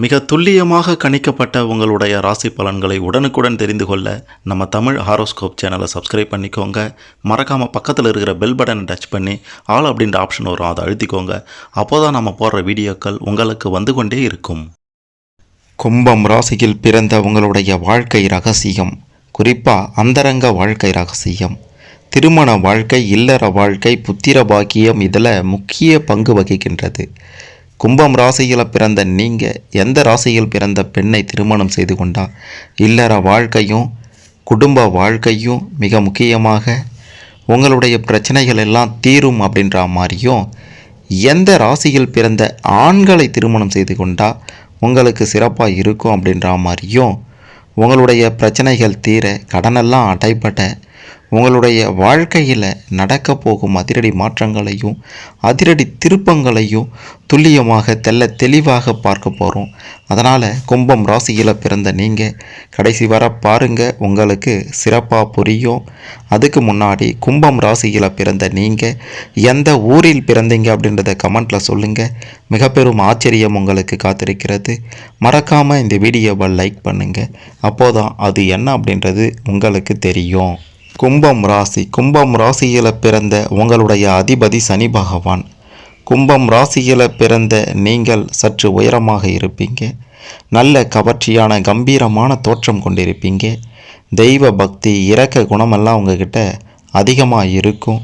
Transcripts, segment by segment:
மிக துல்லியமாக கணிக்கப்பட்ட உங்களுடைய ராசி பலன்களை உடனுக்குடன் தெரிந்து கொள்ள நம்ம தமிழ் ஹாரோஸ்கோப் சேனலை சப்ஸ்கிரைப் பண்ணிக்கோங்க. மறக்காமல் பக்கத்தில் இருக்கிற பெல் பட்டனை டச் பண்ணி ஆல் அப்படின்ற ஆப்ஷன் வரும், அதை அழுத்திக்கோங்க. அப்போ தான் நம்ம போடுற வீடியோக்கள் உங்களுக்கு வந்து கொண்டே இருக்கும். கும்பம் ராசியில் பிறந்த உங்களுடைய வாழ்க்கை ரகசியம், குறிப்பாக அந்தரங்க வாழ்க்கை ரகசியம், திருமண வாழ்க்கை, இல்லற வாழ்க்கை, புத்திர பாக்கியம் இதில் முக்கிய பங்கு வகிக்கின்றது. கும்பம் ராசியில் பிறந்த நீங்கள் எந்த ராசியில் பிறந்த பெண்ணை திருமணம் செய்து கொண்டால் இல்லற வாழ்க்கையும் குடும்ப வாழ்க்கையும் மிக முக்கியமாக உங்களுடைய பிரச்சனைகள் எல்லாம் தீரும் அப்படின்ற மாதிரியும், எந்த ராசியில் பிறந்த ஆண்களை திருமணம் செய்து கொண்டால் உங்களுக்கு சிறப்பாக இருக்கும் அப்படின்ற மாதிரியும், உங்களுடைய பிரச்சனைகள் தீர, கடனெல்லாம் அடைபட, உங்களுடைய வாழ்க்கையில் நடக்க போகும் அதிரடி மாற்றங்களையும் அதிரடி திருப்பங்களையும் துல்லியமாக தெளிவாக பார்க்க போகிறோம். அதனால் கும்பம் ராசியில் பிறந்த நீங்கள் கடைசி வர பாருங்கள், உங்களுக்கு சிறப்பாக புரியும். அதுக்கு முன்னாடி கும்பம் ராசியில் பிறந்த நீங்கள் எந்த ஊரில் பிறந்தீங்க அப்படின்றத கமெண்ட்டில் சொல்லுங்கள். மிக பெரும் ஆச்சரியம் உங்களுக்கு காத்திருக்கிறது. மறக்காமல் இந்த வீடியோவை லைக் பண்ணுங்கள், அப்போதான் அது என்ன அப்படின்றது உங்களுக்கு தெரியும். கும்பம் ராசியில் பிறந்த உங்களுடைய அதிபதி சனி பகவான். கும்பம் ராசியில் பிறந்த நீங்கள் சற்று உயரமாக இருப்பீங்க. நல்ல கவர்ச்சியான கம்பீரமான தோற்றம் கொண்டிருப்பீங்க. தெய்வ பக்தி, இரக்க குணமெல்லாம் உங்ககிட்ட அதிகமாக இருக்கும்.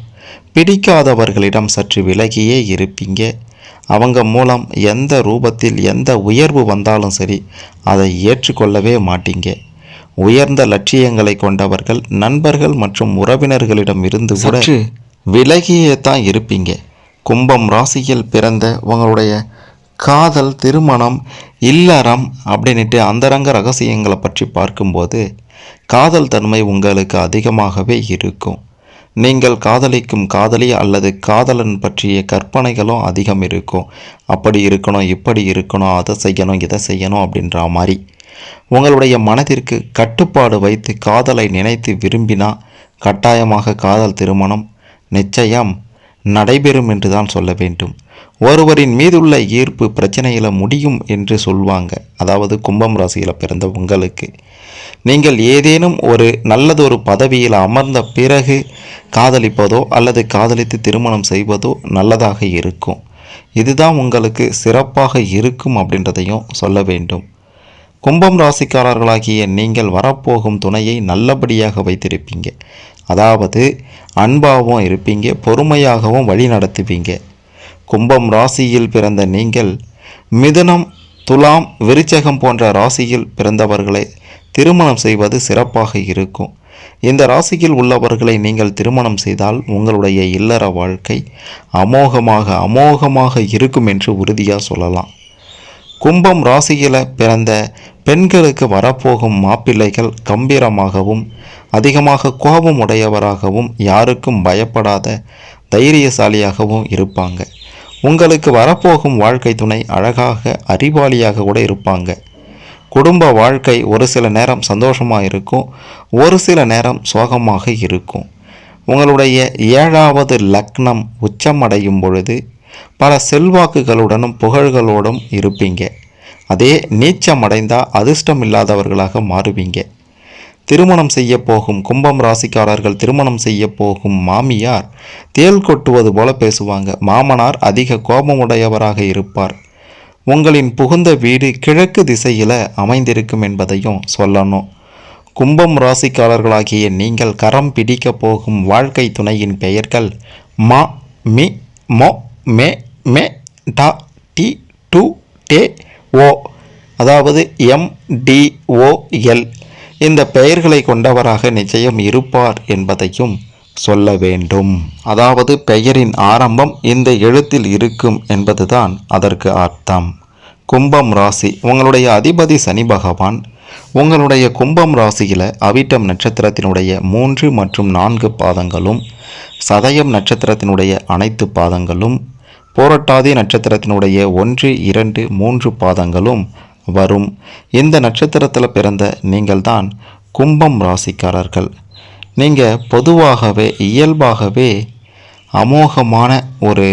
பிடிக்காதவர்களிடம் சற்று விலகியே இருப்பீங்க. அவங்க மூலம் எந்த ரூபத்தில் எந்த உயர்வு வந்தாலும் சரி, அதை ஏற்றுக்கொள்ளவே மாட்டீங்க. உயர்ந்த லட்சியங்களை கொண்டவர்கள் நண்பர்கள் மற்றும் உறவினர்களிடம் இருந்து கூட விலகியே தான் இருப்பீங்க. கும்பம் ராசியில் பிறந்த உங்களுடைய காதல், திருமணம், இல்லறம் அப்படின்ட்டு அந்தரங்க ரகசியங்களை பற்றி பார்க்கும்போது காதல் தன்மை உங்களுக்கு அதிகமாகவே இருக்கும். நீங்கள் காதலிக்கும் காதலி அல்லது காதலன் பற்றிய கற்பனைகளும் அதிகம் இருக்கும். அப்படி இருக்கணும், இப்படி இருக்கணும், அதை செய்யணும், இதை செய்யணும் அப்படின்ற மாதிரி உங்களுடைய மனதிற்கு கட்டுப்பாடு வைத்து காதலை நினைத்து விரும்பினா கட்டாயமாக காதல் திருமணம் நிச்சயம் நடைபெறும் என்று தான் சொல்ல வேண்டும். ஒருவரின் மீதுள்ள ஈர்ப்பு பிரச்சனையில் முடியும் என்று சொல்வாங்க. அதாவது கும்பம் ராசியில் பிறந்த உங்களுக்கு நீங்கள் ஏதேனும் ஒரு நல்லதொரு பதவியில் அமர்ந்த பிறகு காதலிப்பதோ அல்லது காதலித்து திருமணம் செய்வதோ நல்லதாக இருக்கும். இதுதான் உங்களுக்கு சிறப்பாக இருக்கும் அப்படின்றதையும் சொல்ல வேண்டும். கும்பம் ராசிக்காரர்களாகிய நீங்கள் வரப்போகும் துணையை நல்லபடியாக வைத்திருப்பீங்க. அதாவது அன்பாகவும் இருப்பீங்க, பொறுமையாகவும் வழி நடத்துவீங்க. கும்பம் ராசியில் பிறந்த நீங்கள் மிதுனம், துலாம், விருச்சகம் போன்ற ராசியில் பிறந்தவர்களை திருமணம் செய்வது சிறப்பாக இருக்கும். இந்த ராசியில் உள்ளவர்களை நீங்கள் திருமணம் செய்தால் உங்களுடைய இல்லற வாழ்க்கை அமோகமாக இருக்கும் என்று உறுதியாக சொல்லலாம். கும்பம் ராசியில் பிறந்த பெண்களுக்கு வரப்போகும் மாப்பிள்ளைகள் கம்பீரமாகவும் அதிகமாக கோபம் உடையவராகவும் யாருக்கும் பயப்படாத தைரியசாலியாகவும் இருப்பாங்க. உங்களுக்கு வரப்போகும் வாழ்க்கை துணை அழகாக அறிவாளியாக கூட இருப்பாங்க. குடும்ப வாழ்க்கை ஒரு சில நேரம் சந்தோஷமாக இருக்கும், ஒரு சில நேரம் சோகமாக இருக்கும். உங்களுடைய 7வது லக்னம் உச்சமடையும் பொழுது பல செல்வாக்குகளுடனும் புகழ்களோடும் இருப்பீங்க. அதே நீச்சமடைந்தால் அதிர்ஷ்டம் இல்லாதவர்களாக மாறுவீங்க. திருமணம் செய்ய போகும் கும்பம் ராசிக்காரர்கள் திருமணம் செய்ய போகும் மாமியார் தேள் கொட்டுவது போல பேசுவாங்க. மாமனார் அதிக கோபமுடையவராக இருப்பார். உங்களின் புகுந்த வீடு கிழக்கு திசையில் அமைந்திருக்கும் என்பதையும் சொல்லணும். கும்பம் ராசிக்காரர்களாகிய நீங்கள் கரம் பிடிக்க போகும் வாழ்க்கை துணையின் பெயர்கள் மா, மி, மோ, மே, மே, டா, டி, டு, டே, ஓ, அதாவது MDOL. இந்த பெயர்களை கொண்டவராக நிச்சயம் இருப்பார் என்பதையும் சொல்ல வேண்டும். அதாவது பெயரின் ஆரம்பம் இந்த எழுத்தில் இருக்கும் என்பதுதான் அதற்கு அர்த்தம். கும்பம் ராசி உங்களுடைய அதிபதி சனி பகவான் உங்களுடைய கும்பம் ராசியில் அவிட்டம் நட்சத்திரத்தினுடைய 3 மற்றும் 4 பாதங்களும், சதயம் நட்சத்திரத்தினுடைய அனைத்து பாதங்களும், போரட்டாதி நட்சத்திரத்தினுடைய 1, 2, 3 பாதங்களும் வரும். இந்த நட்சத்திரத்தில் பிறந்த நீங்கள்தான் கும்பம் ராசிக்காரர்கள். நீங்கள் பொதுவாகவே இயல்பாகவே அமோகமான ஒரு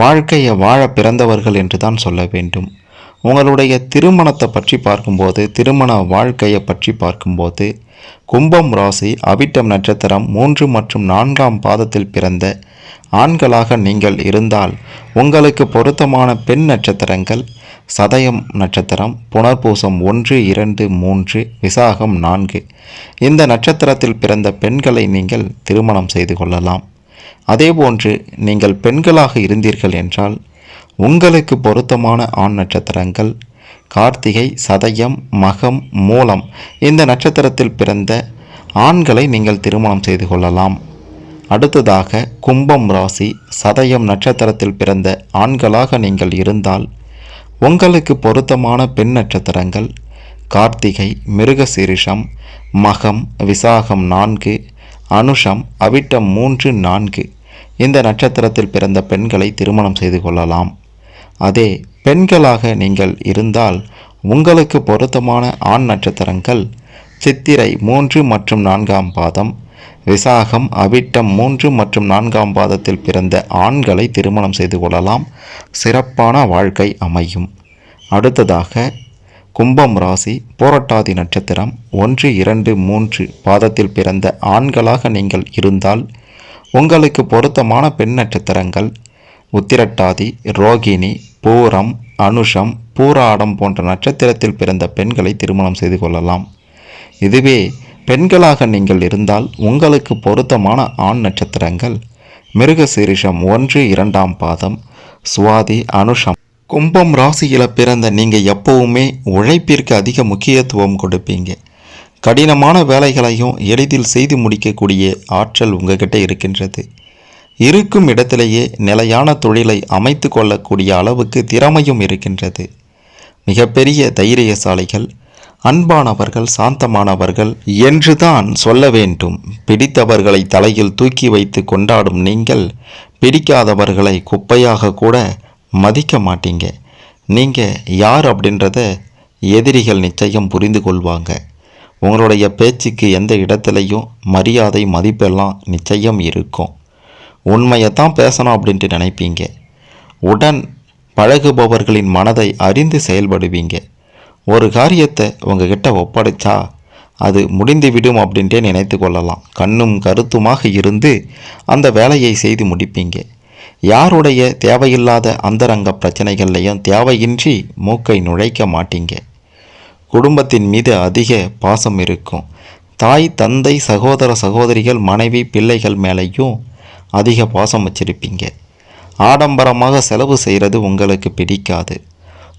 வாழ்க்கையை வாழ பிறந்தவர்கள் என்று தான் சொல்ல வேண்டும். உங்களுடைய திருமணத்தை பற்றி பார்க்கும்போது, திருமண வாழ்க்கையை பற்றி பார்க்கும்போது, கும்பம் ராசி அவிட்டம் நட்சத்திரம் 3 மற்றும் 4ஆம் பாதத்தில் பிறந்த ஆண்களாக நீங்கள் இருந்தால் உங்களுக்கு பொருத்தமான பெண் நட்சத்திரங்கள் சதயம் நட்சத்திரம், புனர்பூசம் 1, 2, 3, விசாகம் 4. இந்த நட்சத்திரத்தில் பிறந்த பெண்களை நீங்கள் திருமணம் செய்து கொள்ளலாம். அதேபோன்று நீங்கள் பெண்களாக இருந்தீர்கள் என்றால் உங்களுக்கு பொருத்தமான ஆண் நட்சத்திரங்கள் கார்த்திகை, சதயம், மகம், மூலம். இந்த நட்சத்திரத்தில் பிறந்த ஆண்களை நீங்கள் திருமணம் செய்து கொள்ளலாம். அடுத்ததாக கும்பம் ராசி சதயம் நட்சத்திரத்தில் பிறந்த ஆண்களாக நீங்கள் இருந்தால் உங்களுக்கு பொருத்தமான பெண் நட்சத்திரங்கள் கார்த்திகை, மிருகசீரிஷம், மகம், விசாகம் 4, அனுஷம், அவிட்டம் 3, 4. இந்த நட்சத்திரத்தில் பிறந்த பெண்களை திருமணம் செய்து கொள்ளலாம். அதே பெண்களாக நீங்கள் இருந்தால் உங்களுக்கு பொருத்தமான ஆண் நட்சத்திரங்கள் சித்திரை 3 மற்றும் 4ஆம் பாதம், விசாகம், அவிட்டம் 3 மற்றும் 4ஆம் பாதத்தில் பிறந்த ஆண்களை திருமணம் செய்து கொள்ளலாம். சிறப்பான வாழ்க்கை அமையும். அடுத்ததாக கும்பம் ராசி போரட்டாதி நட்சத்திரம் 1, 2, 3 பாதத்தில் பிறந்த ஆண்களாக நீங்கள் இருந்தால் உங்களுக்கு பொருத்தமான பெண் நட்சத்திரங்கள் உத்திரட்டாதி, ரோகிணி, பூரம், அனுஷம், பூராடம் போன்ற நட்சத்திரத்தில் பிறந்த பெண்களை திருமணம் செய்து கொள்ளலாம். இதுவே பெண்களாக நீங்கள் இருந்தால் உங்களுக்கு பொருத்தமான ஆண் நட்சத்திரங்கள் மிருகசீரிஷம் 1, 2ஆம் பாதம், சுவாதி, அனுஷம். கும்பம் ராசியில் பிறந்த நீங்கள் எப்பவுமே உழைப்பிற்கு அதிக முக்கியத்துவம் கொடுப்பீங்க. கடினமான வேலைகளையும் எளிதில் செய்து முடிக்கக்கூடிய ஆற்றல் உங்ககிட்ட இருக்கின்றது. இருக்கும் இடத்திலேயே நிலையான தொழிலை அமைத்து கொள்ளக்கூடிய அளவுக்கு திறமையும் இருக்கின்றது. மிகப்பெரிய தைரியசாலிகள், அன்பானவர்கள், சாந்தமானவர்கள் என்றுதான் சொல்ல வேண்டும். பிடித்தவர்களை தலையில் தூக்கி வைத்து கொண்டாடும் நீங்கள் பிடிக்காதவர்களை குப்பையாக கூட மதிக்க மாட்டீங்க. நீங்கள் யார் அப்படின்றத எதிரிகள் நிச்சயம் புரிந்து கொள்வாங்க. உங்களுடைய பேச்சுக்கு எந்த இடத்துலையும் மரியாதை, மதிப்பெல்லாம் நிச்சயம் இருக்கும். உண்மையை தான் பேசணும் அப்படின்ட்டு நினைப்பீங்க. உடன் பழகுபவர்களின் மனதை அறிந்து செயல்படுவீங்க. ஒரு காரியத்தை உங்ககிட்ட ஒப்படைச்சா அது முடிந்துவிடும் அப்படின்ட்டே நினைத்து கொள்ளலாம். கண்ணும் கருத்துமாக இருந்து அந்த வேலையை செய்து முடிப்பீங்க. யாருடைய தேவையில்லாத அந்தரங்க பிரச்சனைகள்லையும் தேவையின்றி மூக்கை நுழைக்க மாட்டீங்க. குடும்பத்தின் மீது அதிக பாசம் இருக்கும். தாய், தந்தை, சகோதர, சகோதரிகள், மனைவி, பிள்ளைகள் மேலேயும் அதிக பாசம் வச்சிருப்பீங்க. ஆடம்பரமாக செலவு செய்கிறது உங்களுக்கு பிடிக்காது.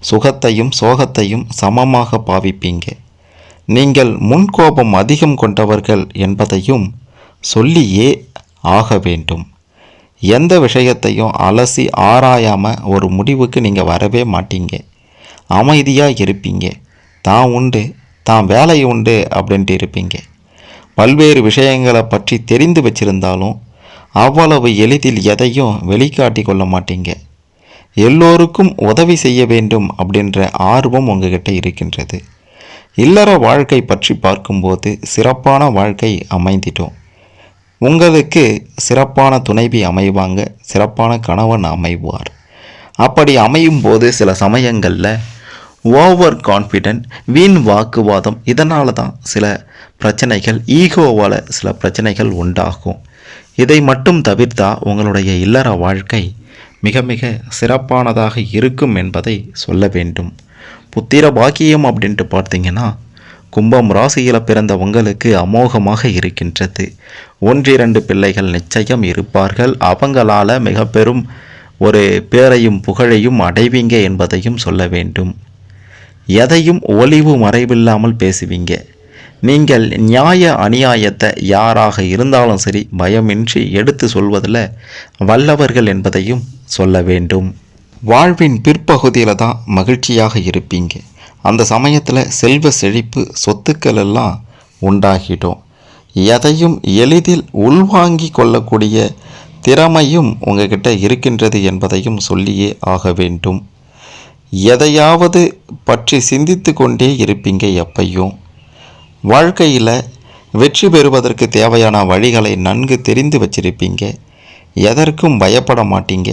சுகத்தையும் சோகத்தையும் சமமாக பாவிப்பீங்க. நீங்கள் முன்கோபம் அதிகம் கொண்டவர்கள் என்பதையும் சொல்லியே ஆக வேண்டும். எந்த விஷயத்தையும் அலசி ஆராயாமல் ஒரு முடிவுக்கு நீங்கள் வரவே மாட்டீங்க. அமைதியாக இருப்பீங்க. தான் உண்டு, தான் வேலை உண்டு அப்படின்ட்டு இருப்பீங்க. பல்வேறு விஷயங்களை பற்றி தெரிந்து வச்சிருந்தாலும் அவ்வளவு எளிதில் எதையும் வெளிக்காட்டி கொள்ள மாட்டீங்க. எல்லோருக்கும் உதவி செய்ய வேண்டும் அப்படின்ற ஆர்வம் உங்ககிட்ட இருக்கின்றது. இல்லற வாழ்க்கை பற்றி பார்க்கும்போது சிறப்பான வாழ்க்கை அமைந்திட்டோம். உங்களுக்கு சிறப்பான துணைவி அமைவாங்க, சிறப்பான கணவன் அமைவார். அப்படி அமையும் போது சில சமயங்களில் ஓவர் கான்ஃபிடென்ட், வீண் வாக்குவாதம், இதனால தான் சில பிரச்சனைகள், ஈகோவால் சில பிரச்சனைகள் உண்டாகும். இதை மட்டும் தவிர்த்தா உங்களுடைய இல்லற வாழ்க்கை மிக மிக சிறப்பானதாக இருக்கும் என்பதை சொல்ல வேண்டும். புத்திர பாக்கியம் அப்படின்ட்டு பார்த்தீங்கன்னா கும்பம் ராசியில் பிறந்த உங்களுக்கு அமோகமாக இருக்கின்றது. 1-2 பிள்ளைகள் நிச்சயம் இருப்பார்கள். அவங்களால் மிக பெரும் ஒரு பேரையும் புகழையும் அடைவீங்க என்பதையும் சொல்ல வேண்டும். எதையும் ஒளிவு மறைவில்லாமல் பேசுவீங்க. நீங்கள் நியாய அநியாயத்தை யாராக இருந்தாலும் சரி பயமின்றி எடுத்து சொல்வதில் வல்லவர்கள் என்பதையும் சொல்ல வேண்டும். வாழ்வின் பிற்பகுதியில் தான் மகிழ்ச்சியாக இருப்பீங்க. அந்த சமயத்தில் செல்வ செழிப்பு, சொத்துக்கள் எல்லாம் உண்டாகிடும். எதையும் எளிதில் உள்வாங்கி கொள்ளக்கூடிய திறமையும் உங்ககிட்ட இருக்கின்றது என்பதையும் சொல்லியே ஆக வேண்டும். எதையாவது பற்றி சிந்தித்து கொண்டே இருப்பீங்க. எப்பையும் வாழ்க்கையில் வெற்றி பெறுவதற்கு தேவையான வழிகளை நன்கு தெரிந்து வச்சிருப்பீங்க. எதற்கும் பயப்பட மாட்டீங்க.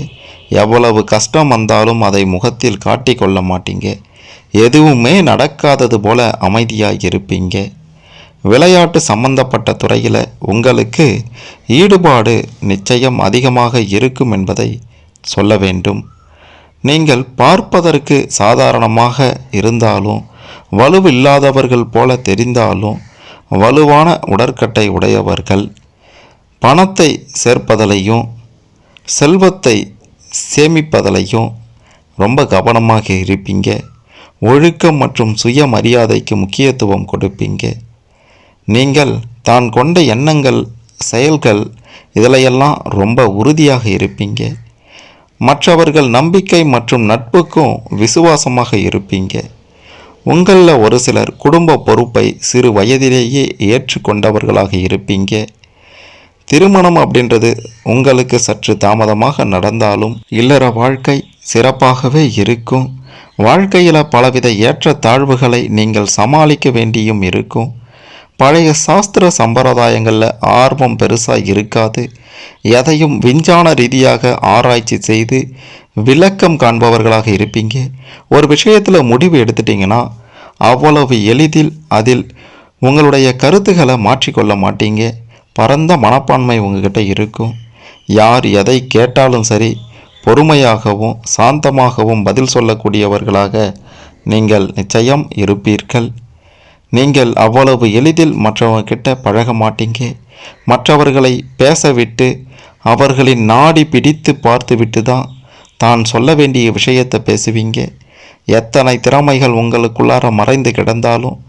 எவ்வளவு கஷ்டம் வந்தாலும் அதை முகத்தில் காட்டி கொள்ள மாட்டீங்க. எதுவுமே நடக்காதது போல அமைதியாக இருப்பீங்க. விளையாட்டு சம்பந்தப்பட்ட துறையில் உங்களுக்கு ஈடுபாடு நிச்சயம் அதிகமாக இருக்கும் என்பதை சொல்ல வேண்டும். நீங்கள் பார்ப்பதற்கு சாதாரணமாக இருந்தாலும், வலுவில்லாதவர்கள் போல தெரிந்தாலும் வலுவான உடற்கட்டை உடையவர்கள். பணத்தை சேர்ப்பதிலையும் செல்வத்தை சேமிப்பதிலையும் ரொம்ப கவனமாக இருப்பீங்க. ஒழுக்கம் மற்றும் சுயமரியாதைக்கு முக்கியத்துவம் கொடுப்பீங்க. நீங்கள் தான் கொண்ட எண்ணங்கள், செயல்கள் இதிலையெல்லாம் ரொம்ப உறுதியாக இருப்பீங்க. மற்றவர்கள் நம்பிக்கை மற்றும் நட்புக்கும் விசுவாசமாக இருப்பீங்க. உங்களில் ஒரு சிலர் குடும்ப பொறுப்பை சிறு வயதிலேயே ஏற்றுக்கொண்டவர்களாக இருப்பீங்க. திருமணம் அப்படின்றது உங்களுக்கு சற்று தாமதமாக நடந்தாலும் இல்லற வாழ்க்கை சிறப்பாகவே இருக்கும். வாழ்க்கையில் பலவித ஏற்ற தாழ்வுகளை நீங்கள் சமாளிக்க வேண்டியும் இருக்கும். பழைய சாஸ்திர சம்பிரதாயங்களில் ஆர்வம் பெருசாக இருக்காது. எதையும் விஞ்ஞான ரீதியாக ஆராய்ச்சி செய்து விளக்கம் காண்பவர்களாக இருப்பீங்க. ஒரு விஷயத்தில் முடிவு எடுத்துட்டிங்கன்னா அவ்வளவு எளிதில் அதில் உங்களுடைய கருத்துக்களை மாற்றிக்கொள்ள மாட்டீங்க. பரந்த மனப்பான்மை உங்ககிட்ட இருக்கும். யார் எதை கேட்டாலும் சரி, பொறுமையாகவும் சாந்தமாகவும் பதில் சொல்லக்கூடியவர்களாக நீங்கள் நிச்சயம் இருப்பீர்கள். நீங்கள் அவ்வளவு எளிதில் மற்றவங்கிட்ட பழக மாட்டீங்க. மற்றவர்களை பேசவிட்டு அவர்களின் நாடி பிடித்து பார்த்துவிட்டு தான் சொல்ல வேண்டிய விஷயத்தை பேசுவீங்க. எத்தனை திறமைகள் உங்களுக்குள்ளார மறைந்து கிடந்தாலும்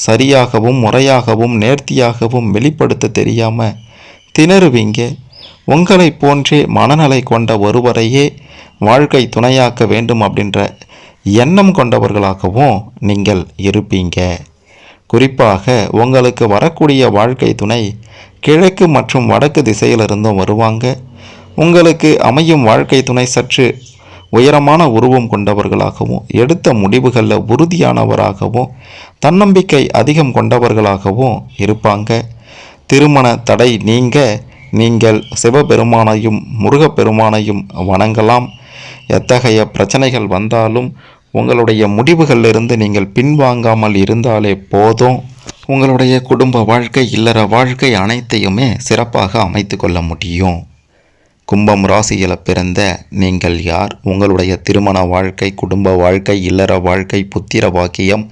சரியாகவும் முறையாகவும் நேர்த்தியாகவும் வெளிப்படுத்த தெரியாமல் திணறுவீங்க. உங்களை போன்றே மனநிலை கொண்ட ஒருவரையே வாழ்க்கை துணையாக்க வேண்டும் அப்படின்ற எண்ணம் கொண்டவர்களாகவும் நீங்கள் இருப்பீங்க. குறிப்பாக உங்களுக்கு வரக்கூடிய வாழ்க்கை துணை கிழக்கு மற்றும் வடக்கு திசையிலிருந்தும் வருவாங்க. உங்களுக்கு அமையும் வாழ்க்கை துணை சற்று உயரமான உருவம் கொண்டவர்களாகவும், எடுத்த முடிவுகளில் உறுதியானவராகவும், தன்னம்பிக்கை அதிகம் கொண்டவர்களாகவும் இருப்பாங்க. திருமண தடை நீங்கள் சிவபெருமானையும் முருகப்பெருமானையும் வணங்கலாம். எத்தகைய பிரச்சனைகள் வந்தாலும் உங்களுடைய முடிவுகளிலிருந்து நீங்கள் பின்வாங்காமல் இருந்தாலே போதும். உங்களுடைய குடும்ப வாழ்க்கை, இல்லற வாழ்க்கை அனைத்தையுமே சிறப்பாக அமைத்து கொள்ள முடியும். கும்பம் ராசியில் பிறந்த நீங்கள் யார்? உங்களுடைய திருமண வாழ்க்கை, குடும்ப வாழ்க்கை, இல்லற வாழ்க்கை, புத்திர பாக்கியம்,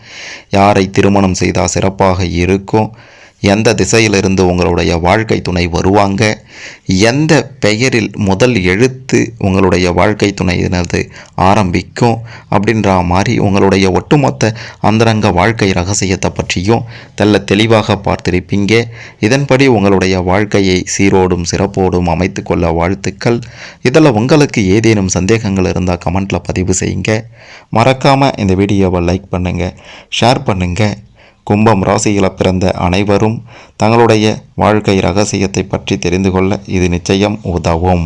யாரை திருமணம் செய்தால் சிறப்பாக இருக்கும்? எந்த திசையிலிருந்து உங்களுடைய வாழ்க்கை துணை வருவாங்க? எந்த பெயரில் முதல் எழுத்து உங்களுடைய வாழ்க்கை துணையினது ஆரம்பிக்கும்? அப்படின்ற மாதிரி உங்களுடைய ஒட்டுமொத்த அந்தரங்க வாழ்க்கை ரகசியத்தை பற்றியும் தெளிவாக பார்த்திருப்பீங்க. இதன்படி உங்களுடைய வாழ்க்கையை சீரோடும் சிறப்போடும் அமைத்து கொள்ள வாழ்த்துக்கள். இதில் உங்களுக்கு ஏதேனும் சந்தேகங்கள் இருந்தால் கமெண்ட்டில் பதிவு செய்யுங்க. மறக்காமல் இந்த வீடியோவை லைக் பண்ணுங்கள், ஷேர் பண்ணுங்கள். கும்பம் ராசியில் பிறந்த அனைவரும் தங்களுடைய வாழ்க்கை ரகசியத்தை பற்றி தெரிந்து கொள்ள இது நிச்சயம் உதவும்.